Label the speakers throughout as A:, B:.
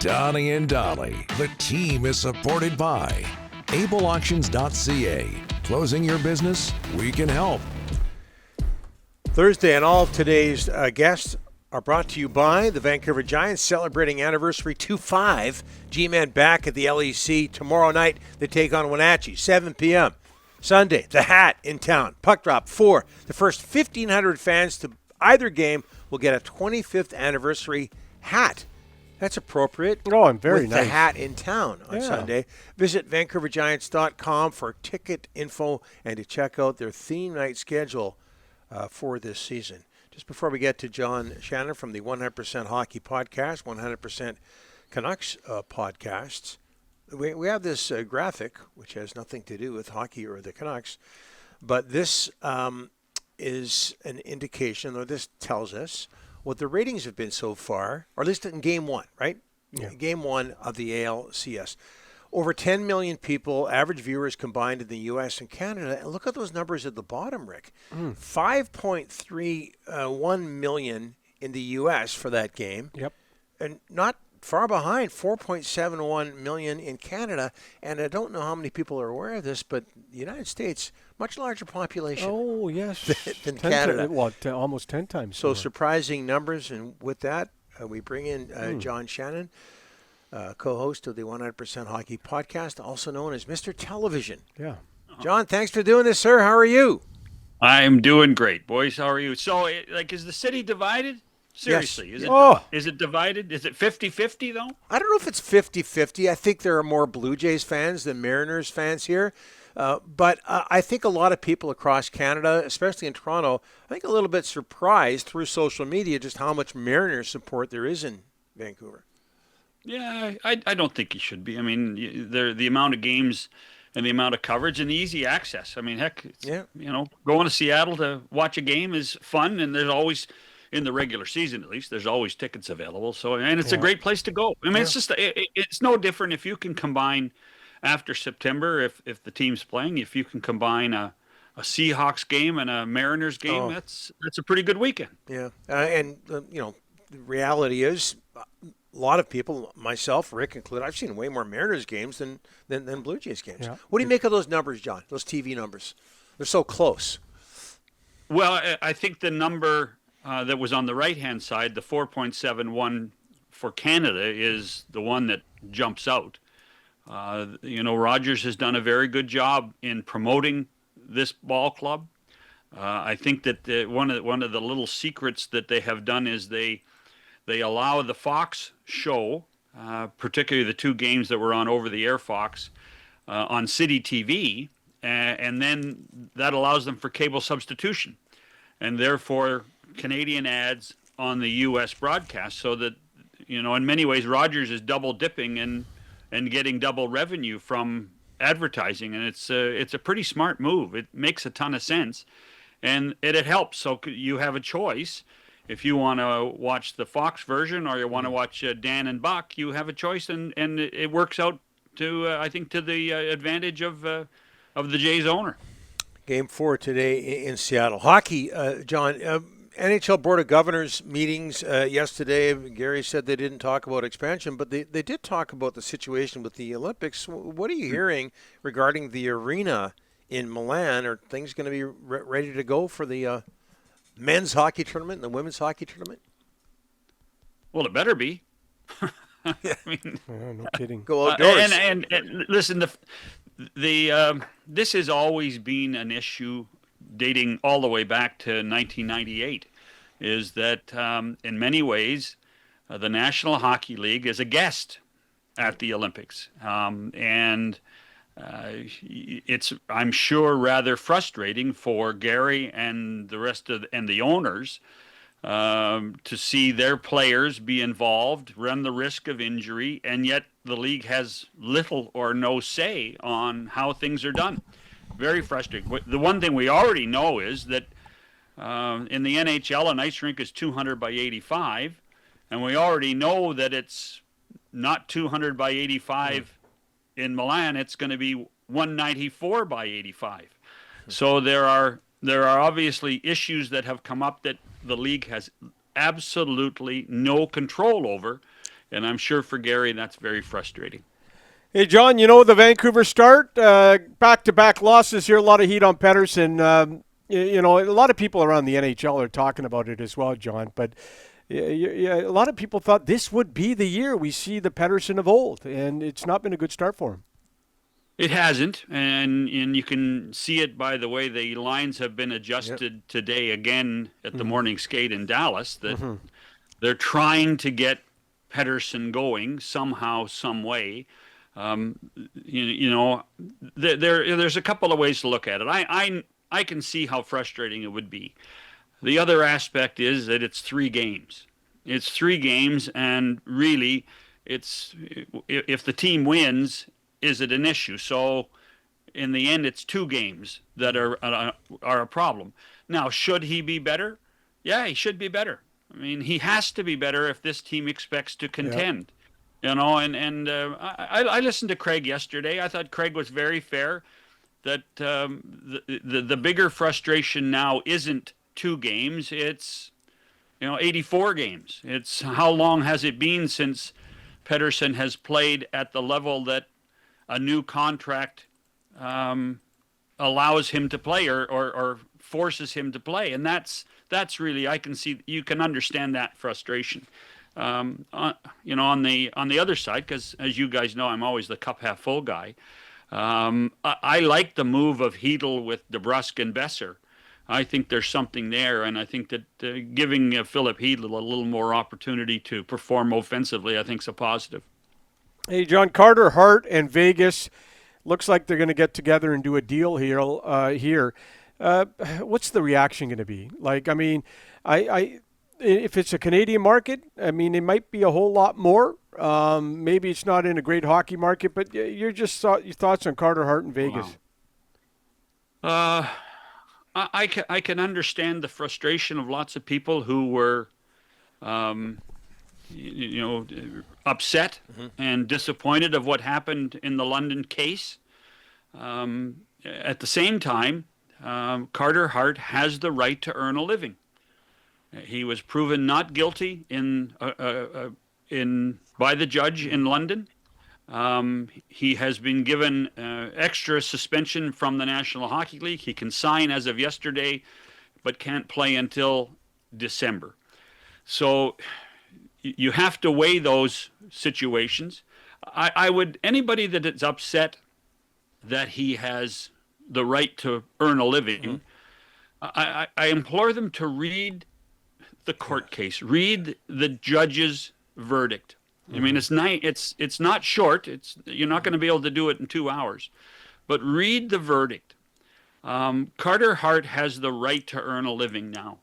A: Donnie and Dolly. The team is supported by ableauctions.ca. Closing your business? We can help.
B: Thursday and all of today's guests are brought to you by the Vancouver Giants, celebrating anniversary 2-5. G-Men back at the LEC tomorrow night. They take on Wenatchee, 7 p.m. Sunday, the Hat in town. Puck drop 4. The first 1,500 fans to either game will get a 25th anniversary hat. That's appropriate.
C: Oh, and very
B: with
C: nice.
B: the Hat in town on Sunday. Visit VancouverGiants.com for ticket info and to check out their theme night schedule for this season. Just before we get to John Shannon from the 100% Hockey Podcast, 100% Canucks podcasts, we have this graphic, which has nothing to do with hockey or the Canucks, but this is an indication, or this tells us, what the ratings have been so far, or at least in Game 1, right? Yeah. Game 1 of the ALCS. Over 10 million people, average viewers combined in the U.S. and Canada. And look at those numbers at the bottom, Rick. 5.31 million in the U.S. for that game.
C: Yep.
B: And not far behind, 4.71 million in Canada. And I don't know how many people are aware of this, but the United States, much larger population.
C: Oh, yes.
B: than Canada.
C: Almost 10 times.
B: So surprising numbers. And with that, we bring in John Shannon, co-host of the 100% Hockey Podcast, also known as Mr. Television.
C: Yeah.
B: John, thanks for doing this, sir. How are you?
D: I'm doing great, boys. How are you? So, is the city divided? Seriously,
B: yes.
D: Is it divided? Is it 50-50, though?
B: I don't know if it's 50-50. I think there are more Blue Jays fans than Mariners fans here. But I think a lot of people across Canada, especially in Toronto, I think a little bit surprised through social media just how much Mariners support there is in Vancouver.
D: Yeah, I don't think you should be. I mean, the amount of games and the amount of coverage and the easy access. I mean, heck, going to Seattle to watch a game is fun, and there's always, in the regular season at least, there's always tickets available. So, and it's a great place to go. I mean, it's just it's no different if you can combine after September, if the team's playing, if you can combine a Seahawks game and a Mariners game, that's a pretty good weekend.
B: Yeah, the reality is, a lot of people, myself, Rick included, I've seen way more Mariners games than Blue Jays games. Yeah. What do you make of those numbers, John? Those TV numbers? They're so close.
D: Well, I think the number that was on the right-hand side, the 4.71 for Canada, is the one that jumps out. Rogers has done a very good job in promoting this ball club. I think that one of the little secrets that they have done is they allow the Fox show, particularly the 2 games that were on over-the-air Fox, on City TV, and then that allows them for cable substitution, and therefore Canadian ads on the U.S. broadcast, so that, in many ways Rogers is double dipping and getting double revenue from advertising, and it's a pretty smart move. It makes a ton of sense, and it helps. So you have a choice. If you want to watch the Fox version or you want to watch Dan and Buck, you have a choice, and it works out to I think to the advantage of the Jays owner.
B: Game 4 today in Seattle. Hockey, John. NHL Board of Governors meetings yesterday. Gary said they didn't talk about expansion, but they did talk about the situation with the Olympics. What are you hearing regarding the arena in Milan? Are things going to be ready to go for the men's hockey tournament and the women's hockey tournament?
D: Well, it better be.
B: I
C: mean, no kidding.
B: Go outdoors.
D: And listen, this has always been an issue dating all the way back to 1998, is that in many ways the National Hockey League is a guest at the Olympics, and it's, I'm sure, rather frustrating for Gary and the rest of and the owners to see their players be involved, run the risk of injury, and yet the league has little or no say on how things are done. Very frustrating. The one thing we already know is that in the NHL, an ice rink is 200 by 85, and we already know that it's not 200 by 85 in Milan. It's going to be 194 by 85. So there are obviously issues that have come up that the league has absolutely no control over, And I'm sure for Gary, that's very frustrating.
C: Hey, John, the Vancouver Start, back-to-back losses here, a lot of heat on Pettersson. A lot of people around the NHL are talking about it as well, John, but a lot of people thought this would be the year we see the Pettersson of old, and it's not been a good start for him.
D: It hasn't, and you can see it by the way the lines have been adjusted today again at the morning skate in Dallas, that they're trying to get Pettersson going somehow, some way. There's a couple of ways to look at it. I can see how frustrating it would be. The other aspect is that it's 3 games. It's 3 games, and really, it's if the team wins, is it an issue? So, in the end, it's 2 games that are a problem. Now, should he be better? Yeah, he should be better. I mean, he has to be better if this team expects to contend. Yeah. I listened to Craig yesterday. I thought Craig was very fair. That the bigger frustration now isn't 2 games. It's 84 games. It's how long has it been since Pettersson has played at the level that a new contract allows him to play or forces him to play, and that's really, I can see, you can understand that frustration. On the other side, because as you guys know, I'm always the cup half full guy. I like the move of Hedl with DeBrusk and Besser. I think there's something there, and I think that giving Philip Hedl a little more opportunity to perform offensively, I think is a positive.
C: Hey, John, Carter Hart and Vegas looks like they're going to get together and do a deal here. What's the reaction going to be? Like, I mean, if it's a Canadian market, I mean, it might be a whole lot more. Maybe it's not in a great hockey market, but your thoughts on Carter Hart and Vegas?
D: Wow. I can understand the frustration of lots of people who were, upset and disappointed of what happened in the London case. At the same time, Carter Hart has the right to earn a living. He was proven not guilty by the judge in London. He has been given extra suspension from the National Hockey League. He can sign as of yesterday, but can't play until December. So you have to weigh those situations. Anybody that is upset that he has the right to earn a living, I implore them to read the court case, read the judge's verdict. I mean, it's not short. You're not going to be able to do it in 2 hours, but read the verdict. Carter Hart has the right to earn a living now.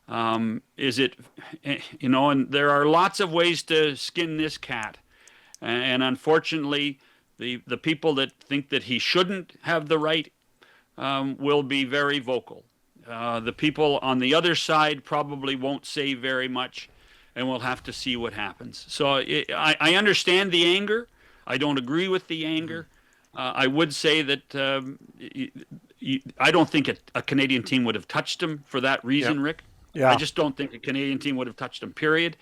D: And there are lots of ways to skin this cat, and unfortunately, the people that think that he shouldn't have the right will be very vocal. The people on the other side probably won't say very much, and we'll have to see what happens. So I understand the anger. I don't agree with the anger. I would say that I don't think a Canadian team would have touched him for that reason, Rick.
C: Yeah.
D: I just don't think a Canadian team would have touched him, period.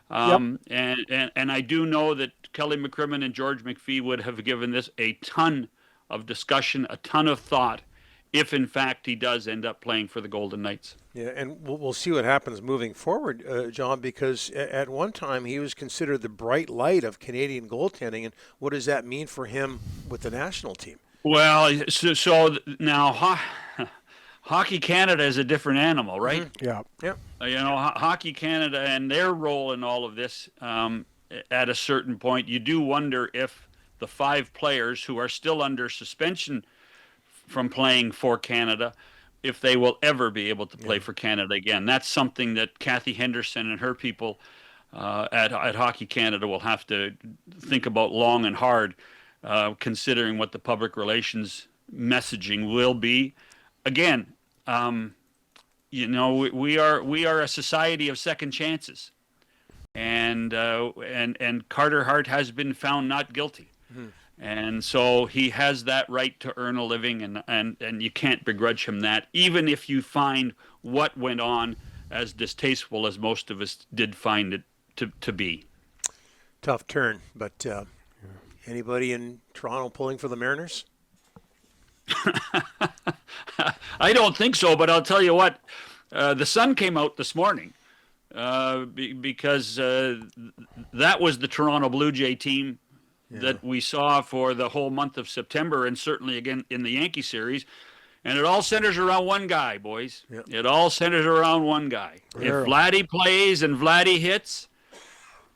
D: And I do know that Kelly McCrimmon and George McPhee would have given this a ton of discussion, a ton of thought, if in fact he does end up playing for the Golden Knights.
B: Yeah, and we'll see what happens moving forward, John, because at one time he was considered the bright light of Canadian goaltending, and what does that mean for him with the national team?
D: Well, so now Hockey Canada is a different animal, right?
C: Yeah.
D: Hockey Canada and their role in all of this, at a certain point, you do wonder if the 5 players who are still under suspension from playing for Canada, if they will ever be able to play for Canada again. That's something that Kathy Henderson and her people at Hockey Canada will have to think about long and hard, considering what the public relations messaging will be. Again, we are a society of second chances, and Carter Hart has been found not guilty. And so he has that right to earn a living, and you can't begrudge him that, even if you find what went on as distasteful as most of us did find it to be.
B: tough turn. But anybody in Toronto pulling for the Mariners?
D: I don't think so, but I'll tell you what. The sun came out this morning because that was the Toronto Blue Jay team that we saw for the whole month of September, and certainly again in the Yankee series. And it all centers around one guy, boys. Yep. It all centers around one guy. If Vladdy plays and Vladdy hits,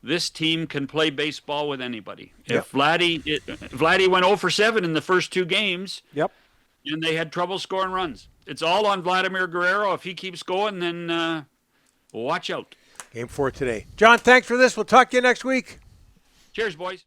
D: this team can play baseball with anybody. If Vladdy went 0 for 7 in the first 2 games, and they had trouble scoring runs. It's all on Vladimir Guerrero. If he keeps going, then watch out.
B: Game 4 today. John, thanks for this. We'll talk to you next week.
D: Cheers, boys.